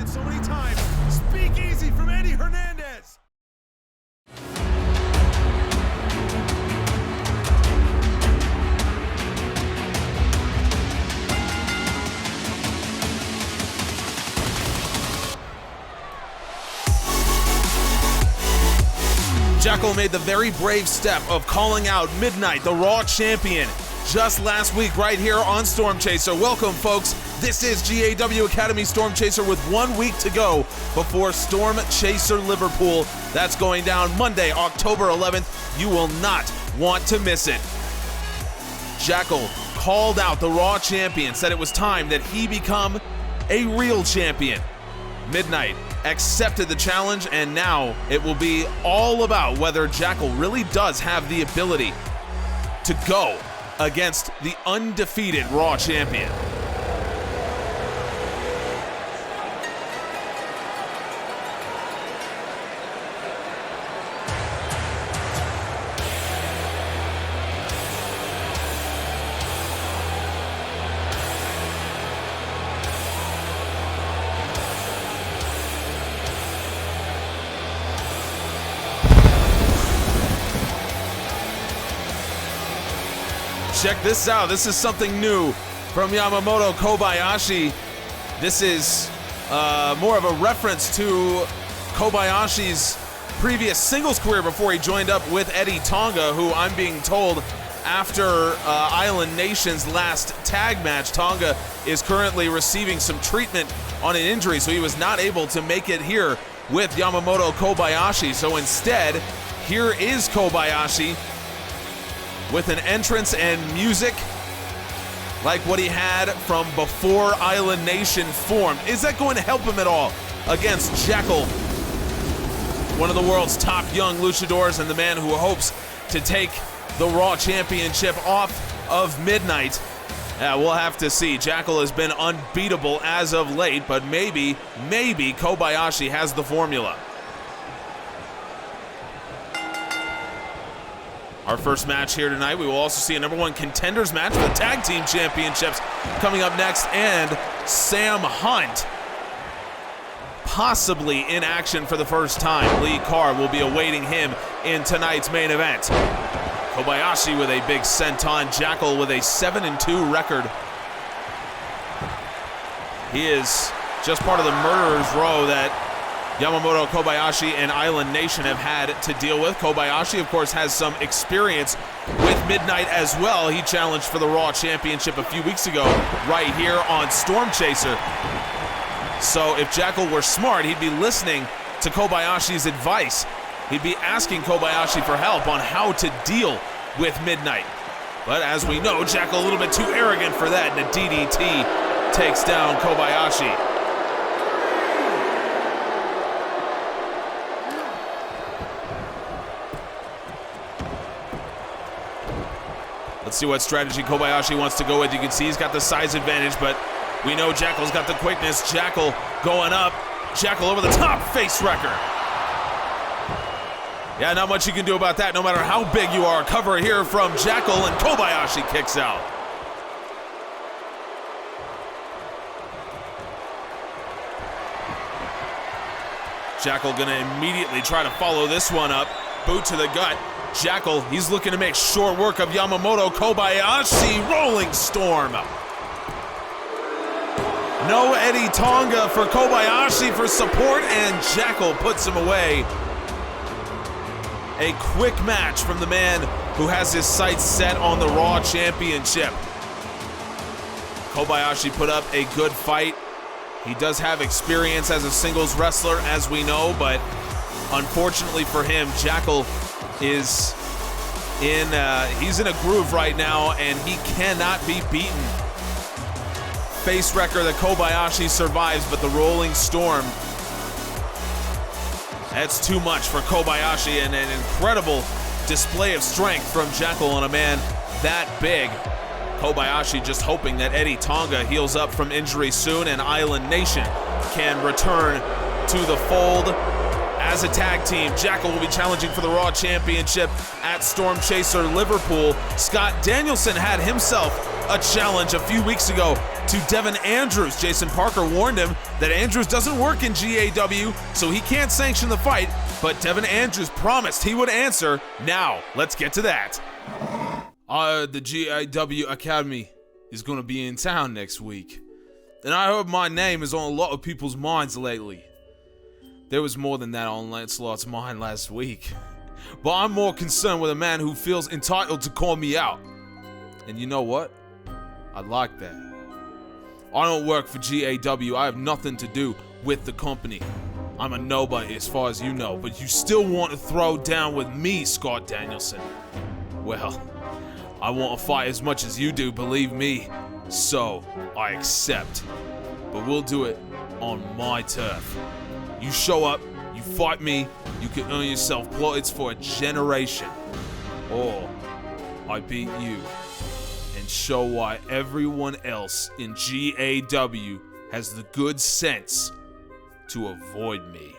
heard so many times. Speak easy from Eddie Hernandez. Jackel made the very brave step of calling out Midnight, the Raw champion, just last week right here on Stormchaser. Welcome, folks. This is GAW Academy Stormchaser with 1 week to go before Stormchaser Liverpool. That's going down Monday, October 11th. You will not want to miss it. Jackel called out the Raw champion, said it was time that he become a real champion. Midnight accepted the challenge, and now it will be all about whether Jackel really does have the ability to go against the undefeated Raw champion. Check this out. This is something new from Yamamoto Kobayashi. This is more of a reference to Kobayashi's previous singles career before he joined up with Eddie Tonga, who I'm being told after Island Nation's last tag match, Tonga is currently receiving some treatment on an injury, so he was not able to make it here with Yamamoto Kobayashi. So instead, here is Kobayashi with an entrance and music like what he had from before Island Nation formed. Is that going to help him at all against Jackel, one of the world's top young luchadors and the man who hopes to take the Raw Championship off of Midnight? We'll have to see. Jackel has been unbeatable as of late, but maybe Kobayashi has the formula. Our first match here tonight, we will also see a #1 contenders match for the tag team championships coming up next, and Sam Hunt possibly in action for the first time. Lee Carr will be awaiting him in tonight's main event. Kobayashi with a big senton, Jackel with a 7-2 record. He is just part of the murderer's row that Yamamoto, Kobayashi, and Island Nation have had to deal with. Kobayashi, of course, has some experience with Midnight as well. He challenged for the Raw Championship a few weeks ago right here on Stormchaser. So if Jackel were smart, he'd be listening to Kobayashi's advice. He'd be asking Kobayashi for help on how to deal with Midnight. But as we know, Jackel a little bit too arrogant for that, and a DDT takes down Kobayashi. Let's see what strategy Kobayashi wants to go with. You can see he's got the size advantage, but we know Jackel's got the quickness. Jackel going up. Jackel over the top, face wrecker. Yeah, not much you can do about that, no matter how big you are. Cover here from Jackel, and Kobayashi kicks out. Jackel gonna immediately try to follow this one up. Boot to the gut. Jackel, he's looking to make short work of Yamamoto. Kobayashi, rolling storm. No Eddie Tonga for Kobayashi for support, and Jackel puts him away. A quick match from the man who has his sights set on the Raw Championship. Kobayashi put up a good fight. He does have experience as a singles wrestler, as we know, but unfortunately for him, Jackel is he's in a groove right now, and he cannot be beaten. Face wrecker that Kobayashi survives, but the rolling storm, that's too much for Kobayashi, and an incredible display of strength from Jackel on a man that big. Kobayashi just hoping that Eddie Tonga heals up from injury soon and Island Nation can return to the fold as a tag team. Jackel will be challenging for the Raw Championship at Stormchaser Liverpool. Scott Danielson had himself a challenge a few weeks ago to Devon Andrews. Jason Parker warned him that Andrews doesn't work in GAW, so he can't sanction the fight, but Devon Andrews promised he would answer. Now, let's get to that. The GAW Academy is going to be in town next week, and I heard my name is on a lot of people's minds lately. There was more than that on Lancelot's mind last week, but I'm more concerned with a man who feels entitled to call me out. And you know what? I like that. I don't work for GAW. I have nothing to do with the company. I'm a nobody as far as you know, but you still want to throw down with me, Scott Danielson. Well, I want to fight as much as you do, believe me. So, I accept. But we'll do it on my turf. You show up, you fight me, you can earn yourself plaudits for a generation. Or, I beat you and show why everyone else in GAW has the good sense to avoid me.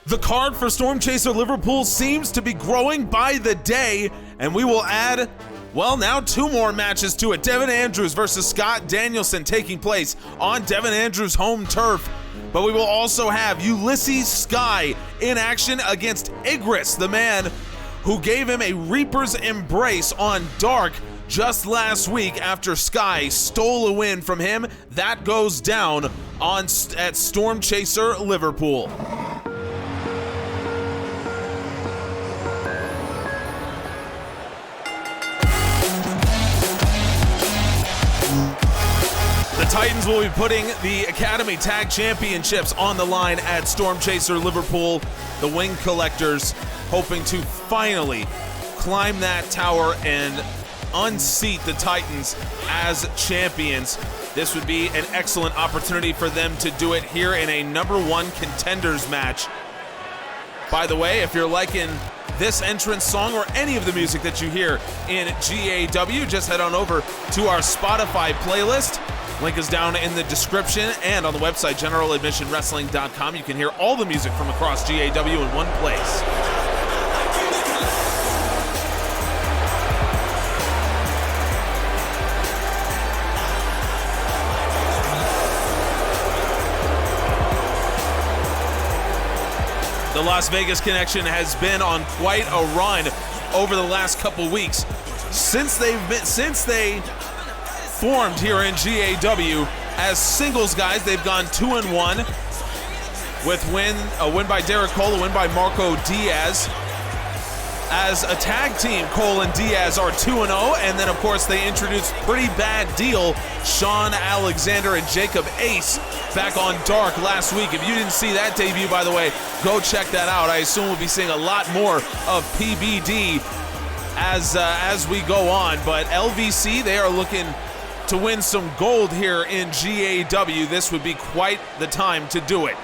The card for Stormchaser Liverpool seems to be growing by the day, and we will add, well, now 2 more matches to it. Devon Andrews versus Scott Danielson taking place on Devon Andrews' home turf. But we will also have Ulysses Sky in action against Igris, the man who gave him a Reaper's Embrace on Dark just last week after Sky stole a win from him. That goes down at Stormchaser Liverpool. The Titans will be putting the Academy Tag Championships on the line at Stormchaser Liverpool. The Wing Collectors hoping to finally climb that tower and unseat the Titans as champions. This would be an excellent opportunity for them to do it here in a #1 contenders match. By the way, if you're liking this entrance song or any of the music that you hear in GAW, just head on over to our Spotify playlist. Link is down in the description and on the website, generaladmissionwrestling.com. You can hear all the music from across GAW in one place. The Las Vegas connection has been on quite a run over the last couple weeks. Since they formed here in GAW as singles guys, they've gone 2-1 with a win by Derek Cole, a win by Marco Diaz. As a tag team, Cole and Diaz are 2-0, and then of course they introduced Pretty Bad Deal, Sean Alexander and Jacob Ace back on Dark last week. If you didn't see that debut, by the way, go check that out. I assume we'll be seeing a lot more of PBD as we go on, but LVC, they are looking to win some gold here in GAW. This would be quite the time to do it.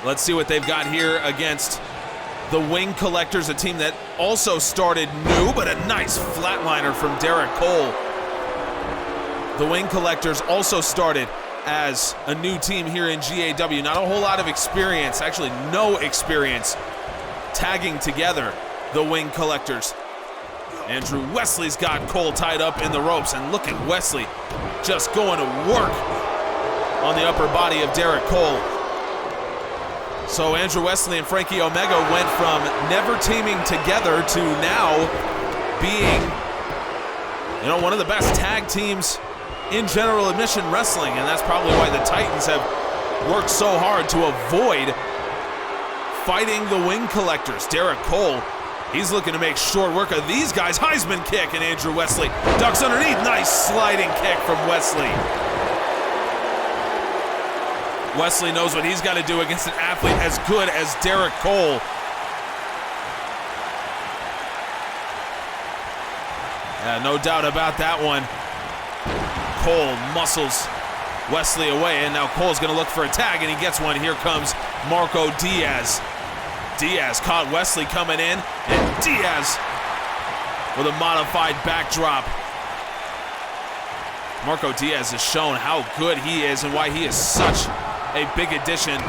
Let's see what they've got here against the Wing Collectors, a team that also started new, but a nice flatliner from Derek Cole. The Wing Collectors also started as a new team here in GAW. Not a whole lot of experience, actually no experience tagging together the Wing Collectors. Andrew Wesley's got Cole tied up in the ropes, and look at Wesley just going to work on the upper body of Derek Cole. So Andrew Wesley and Frankie Omega went from never teaming together to now being, one of the best tag teams in general admission wrestling, and that's probably why the Titans have worked so hard to avoid fighting the Wing Collectors. Derek Cole, he's looking to make short work of these guys. Heisman kick, and Andrew Wesley ducks underneath. Nice sliding kick from Wesley. Wesley knows what he's got to do against an athlete as good as Derek Cole. Yeah, no doubt about that one. Cole muscles Wesley away, and now Cole's going to look for a tag, and he gets one. Here comes Marco Diaz. Diaz caught Wesley coming in, and Diaz with a modified backdrop. Marco Diaz has shown how good he is and why he is such a big addition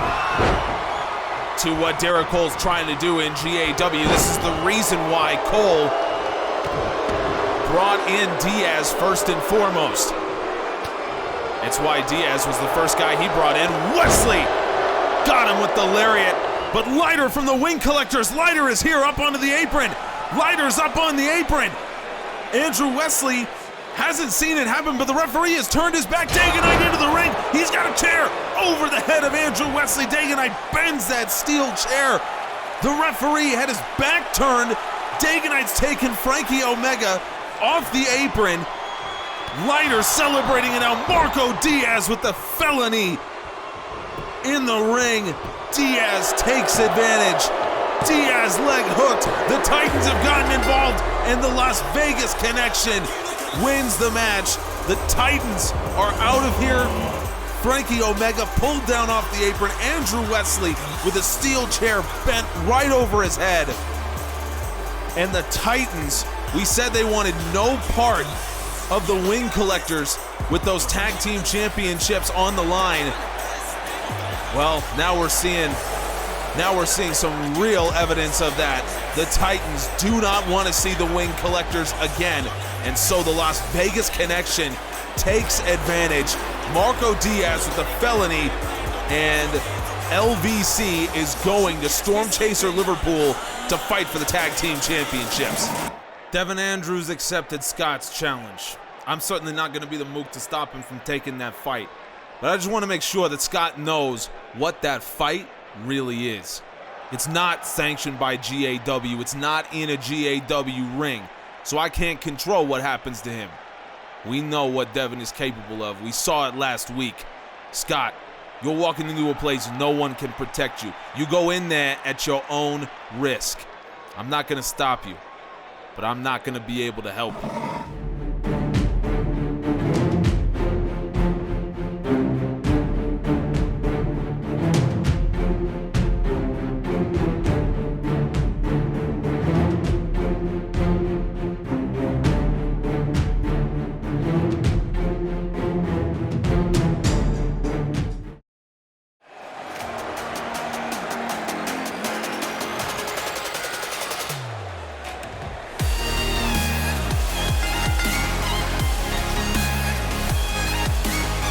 to what Derek Cole's trying to do in GAW. This is the reason why Cole brought in Diaz first and foremost. That's why Diaz was the first guy he brought in. Wesley got him with the lariat, but Leiter from the wing collectors. Leiter is here up onto the apron. Leiter's up on the apron. Andrew Wesley hasn't seen it happen, but the referee has turned his back. Dagonite into the ring. He's got a chair over the head of Andrew Wesley. Dagonite bends that steel chair. The referee had his back turned. Dagonite's taken Frankie Omega off the apron. Leiter celebrating, and now Marco Diaz with the felony in the ring. Diaz takes advantage. Diaz leg hooked. The Titans have gotten involved, and the Las Vegas Connection wins the match. The Titans are out of here. Frankie Omega pulled down off the apron. Andrew Wesley with a steel chair bent right over his head. And the Titans, we said they wanted no part of the wing collectors with those tag team championships on the line. Well, now we're seeing some real evidence of that. The Titans do not want to see the wing collectors again, and so the Las Vegas Connection takes advantage. Marco Diaz with the felony, and LVC is going to Stormchaser Liverpool to fight for the tag team championships. Devon Andrews accepted Scott's challenge. I'm certainly not going to be the mook to stop him from taking that fight, but I just want to make sure that Scott knows what that fight really is. It's not sanctioned by GAW. It's not in a GAW ring, so I can't control what happens to him. We know what Devon is capable of. We saw it last week. Scott, you're walking into a place no one can protect you. You go in there at your own risk. I'm not going to stop you, but I'm not going to be able to help you.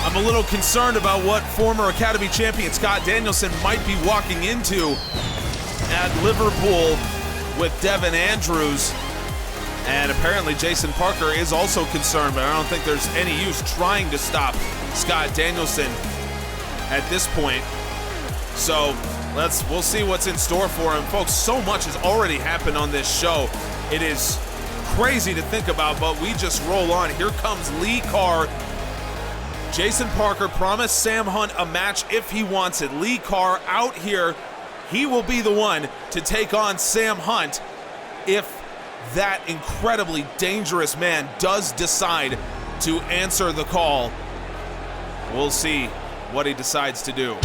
I'm a little concerned about what former Academy champion Scott Danielson might be walking into at Liverpool with Devon Andrews. And apparently Jason Parker is also concerned, but I don't think there's any use trying to stop Scott Danielson at this point. So we'll see what's in store for him. Folks, so much has already happened on this show. It is crazy to think about, but we just roll on. Here comes Lee Carr. Jason Parker promised Sam Hunt a match if he wants it. Lee Carr out here. He will be the one to take on Sam Hunt if that incredibly dangerous man does decide to answer the call. We'll see what he decides to do.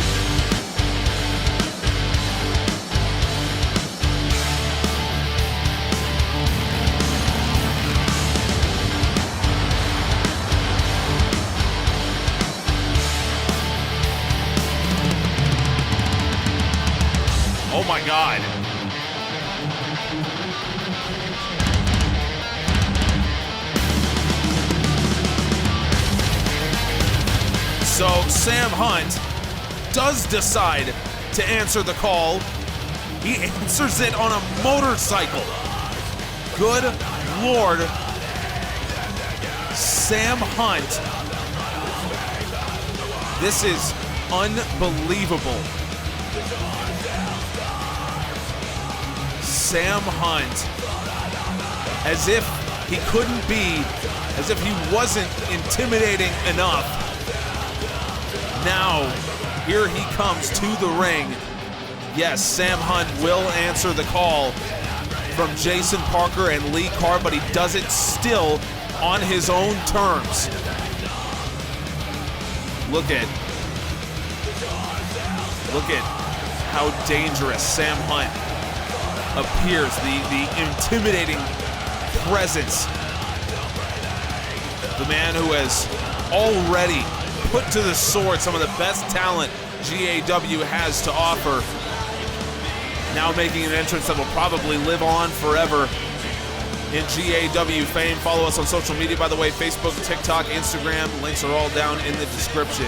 Oh my God. So Sam Hunt does decide to answer the call. He answers it on a motorcycle. Good Lord. Sam Hunt. This is unbelievable. Sam Hunt, as if he couldn't be, as if he wasn't intimidating enough. Now, here he comes to the ring. Yes, Sam Hunt will answer the call from Jason Parker and Lee Carr, but he does it still on his own terms. Look at how dangerous Sam Hunt appears, the intimidating presence. The man who has already put to the sword some of the best talent GAW has to offer. Now making an entrance that will probably live on forever. in GAW fame. Follow us on social media, by the way, Facebook, TikTok, Instagram. Links are all down in the description.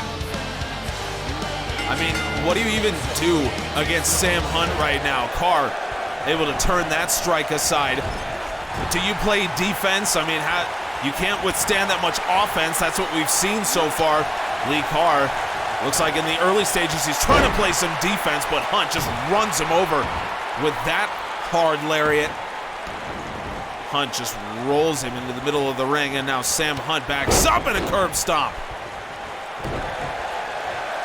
I mean, what do you even do against Sam Hunt right now? Carr able to turn that strike aside. Do you play defense? I mean, you can't withstand that much offense. That's what we've seen so far. Lee Carr looks like in the early stages he's trying to play some defense, but Hunt just runs him over with that hard lariat. Hunt just rolls him into the middle of the ring, and now Sam Hunt backs up in a curb stomp.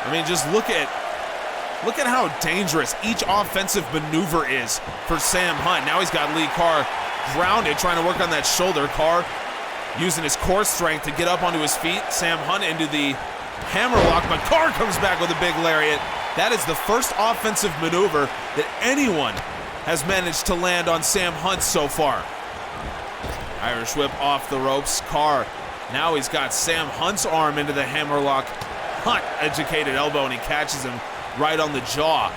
I mean, just look at how dangerous each offensive maneuver is for Sam Hunt. Now he's got Lee Carr grounded, trying to work on that shoulder. Carr using his core strength to get up onto his feet. Sam Hunt into the hammerlock, but Carr comes back with a big lariat. That is the first offensive maneuver that anyone has managed to land on Sam Hunt so far. Irish whip off the ropes. Carr, now he's got Sam Hunt's arm into the hammerlock. Hunt, educated elbow, and he catches him right on the jaw.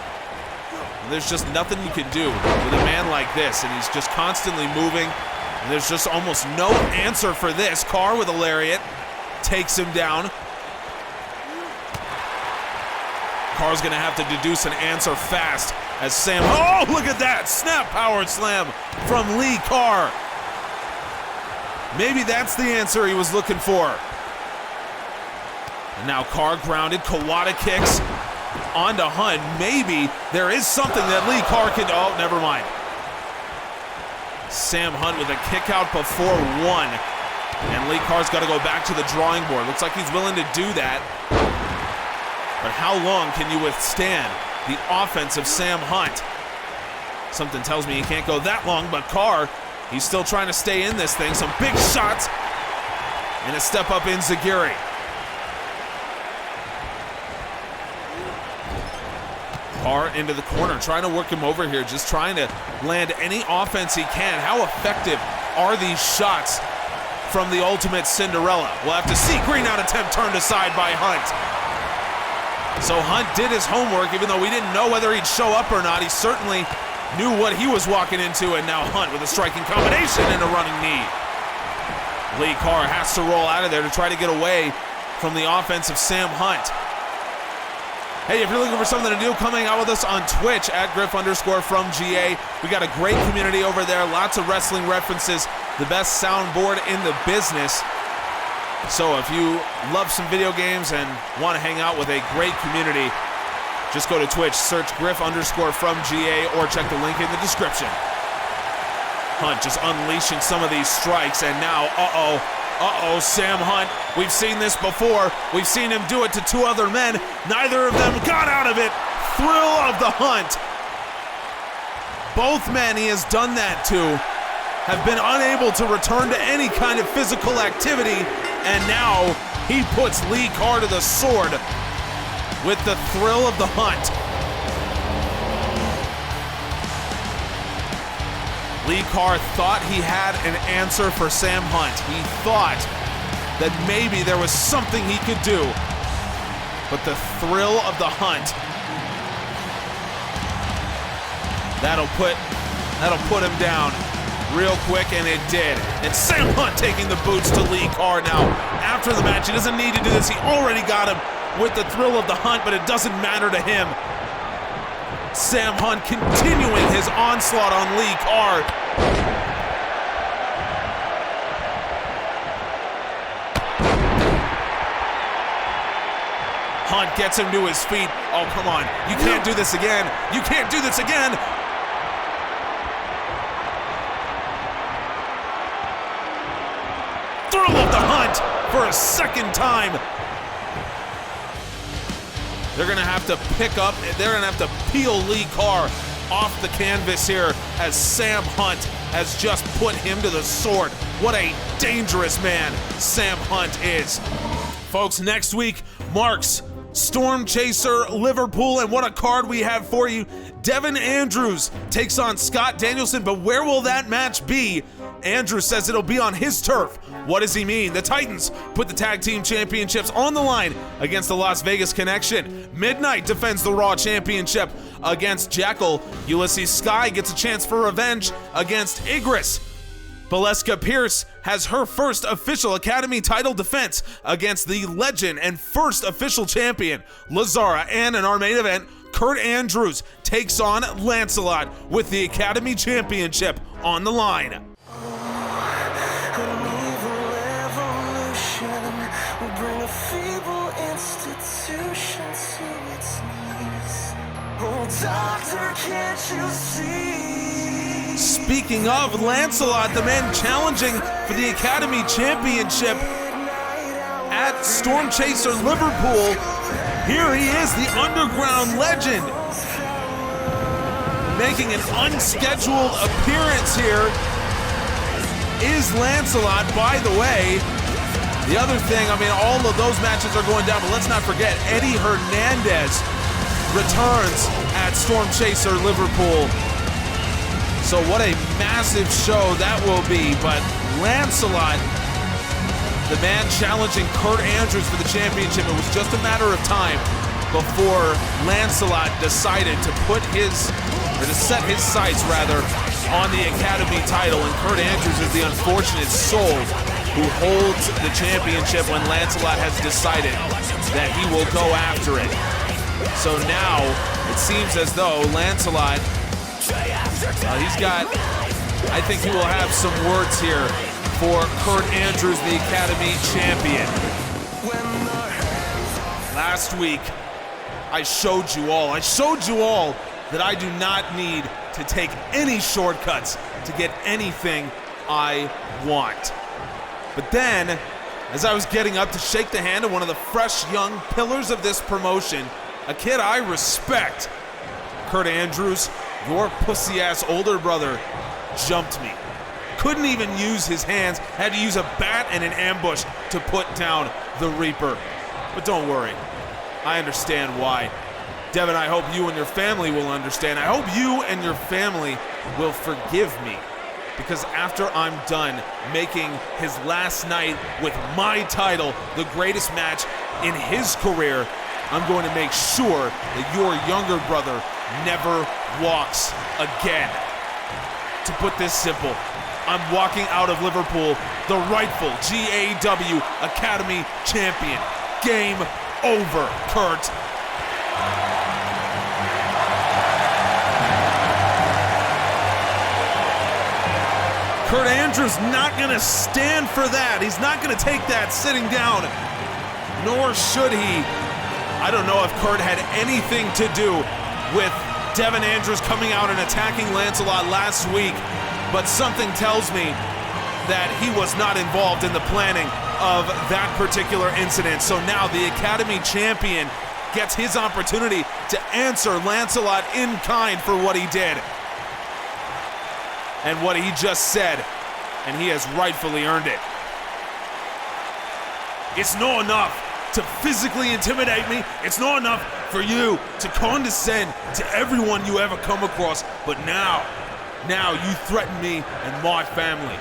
And there's just nothing you can do with a man like this, and he's just constantly moving, and there's just almost no answer for this. Carr with a lariat takes him down. Carr's gonna have to deduce an answer fast as Sam, oh, look at that, snap power slam from Lee Carr. Maybe that's the answer he was looking for. And now Carr grounded, Kawada kicks onto Hunt. Maybe there is something that Lee Carr can, oh, never mind. Sam Hunt with a kick out before one. And Lee Carr's got to go back to the drawing board. Looks like he's willing to do that. But how long can you withstand the offense of Sam Hunt? Something tells me he can't go that long, but Carr, he's still trying to stay in this thing. Some big shots and a step up in Zagiri. Carr into the corner, trying to work him over here, just trying to land any offense he can. How effective are these shots from the Ultimate Cinderella? We'll have to see. Green out attempt turned aside by Hunt. So Hunt did his homework, even though we didn't know whether he'd show up or not. He certainly knew what he was walking into, and now Hunt with a striking combination and a running knee. Lee Carr has to roll out of there to try to get away from the offense of Sam Hunt. Hey, if you're looking for something to do, come hang out with us on Twitch at @Griff_from_GA. We got a great community over there, lots of wrestling references, the best soundboard in the business. So if you love some video games and want to hang out with a great community, just go to Twitch, search Griff_from_GA, or check the link in the description. Hunt just unleashing some of these strikes, and now, Sam Hunt. We've seen this before. We've seen him do it to two other men. Neither of them got out of it. Thrill of the Hunt. Both men he has done that to have been unable to return to any kind of physical activity, and now he puts Lee Carr to the sword with the thrill of the Hunt. Lee Carr thought he had an answer for Sam Hunt. He thought that maybe there was something he could do. But the thrill of the Hunt, that'll put him down real quick, and it did. And Sam Hunt taking the boots to Lee Carr now. After the match, he doesn't need to do this. He already got him with the thrill of the Hunt, but it doesn't matter to him. Sam Hunt continuing his onslaught on Lee Carr. Hunt gets him to his feet. Oh, come on. You can't do this again. You can't do this again. Thrill of the Hunt for a second time. They're gonna have to peel Lee Carr off the canvas here as Sam Hunt has just put him to the sword. What a dangerous man Sam Hunt is. Folks, next week marks Stormchaser Liverpool, and what a card we have for you. Devon Andrews takes on Scott Danielson, but where will that match be? Andrews says it'll be on his turf. What does he mean? The Titans put the tag team championships on the line against the Las Vegas Connection. Midnight defends the Raw Championship against Jackel. Ulysses Sky gets a chance for revenge against Igris. Valeska Pierce has her first official Academy title defense against the legend and first official champion, Lazara. And in our main event, Kurt Andrews takes on Lancelot with the Academy Championship on the line. Doctor, can't you see? Speaking of Lancelot, the man challenging for the Academy Championship at Stormchaser Liverpool, here he is, the underground legend, making an unscheduled appearance here is Lancelot. By the way, the other thing, I mean, all of those matches are going down, but let's not forget, Eddie Hernandez returns at Stormchaser Liverpool. So what a massive show that will be. But Lancelot, the man challenging Kurt Andrews for the championship, it was just a matter of time before Lancelot decided to set his sights rather on the Academy title. And Kurt Andrews is the unfortunate soul who holds the championship when Lancelot has decided that he will go after it. So now it seems as though Lancelot, I think he will have some words here for Kurt Andrews, the Academy champion. Last week, I showed you all that I do not need to take any shortcuts to get anything I want. But then, as I was getting up to shake the hand of one of the fresh young pillars of this promotion, a kid I respect, Kurt Andrews, your pussy-ass older brother, jumped me. Couldn't even use his hands, had to use a bat and an ambush to put down the Reaper. But don't worry, I understand why. Devon, I hope you and your family will understand. I hope you and your family will forgive me, because after I'm done making his last night with my title the greatest match in his career, I'm going to make sure that your younger brother never walks again. To put this simple, I'm walking out of Liverpool the rightful GAW Academy champion. Game over, Kurt. Kurt Andrews not gonna stand for that. He's not gonna take that sitting down, nor should he. I don't know if Kurt had anything to do with Devon Andrews coming out and attacking Lancelot last week, but something tells me that he was not involved in the planning of that particular incident. So now the Academy champion gets his opportunity to answer Lancelot in kind for what he did and what he just said, and he has rightfully earned it. It's not enough to physically intimidate me. It's not enough for you to condescend to everyone you ever come across, but now you threaten me and my family.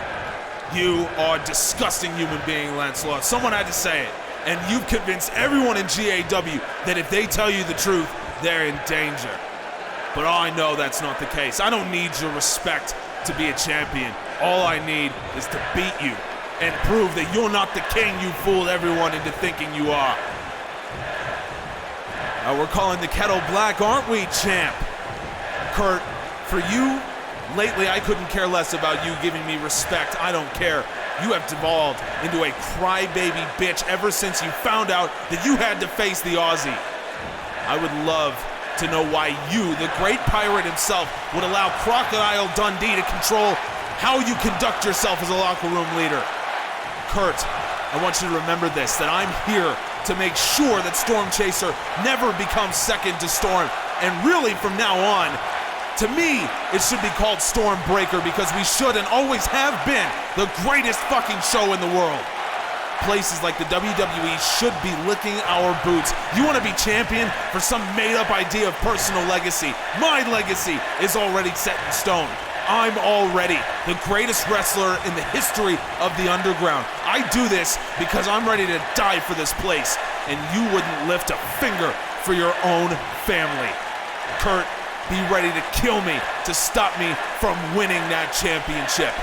You are a disgusting human being, Lancelot. Someone had to say it, and you've convinced everyone in GAW that if they tell you the truth, they're in danger. But I know that's not the case. I don't need your respect to be a champion. All I need is to beat you and prove that you're not the king you fooled everyone into thinking you are. We're calling the kettle black, aren't we, champ? Kurt, for you, lately I couldn't care less about you giving me respect. I don't care. You have devolved into a crybaby bitch ever since you found out that you had to face the Aussie. I would love to know why you, the great pirate himself, would allow Crocodile Dundee to control how you conduct yourself as a locker room leader. Kurt, I want you to remember this, that I'm here to make sure that Stormchaser never becomes second to Storm. And really, from now on, to me, it should be called Stormbreaker, because we should and always have been the greatest fucking show in the world. Places like the WWE should be licking our boots. You want to be champion for some made-up idea of personal legacy. My legacy is already set in stone. I'm already the greatest wrestler in the history of the underground. I do this because I'm ready to die for this place, and you wouldn't lift a finger for your own family. Kurt, be ready to kill me to stop me from winning that championship.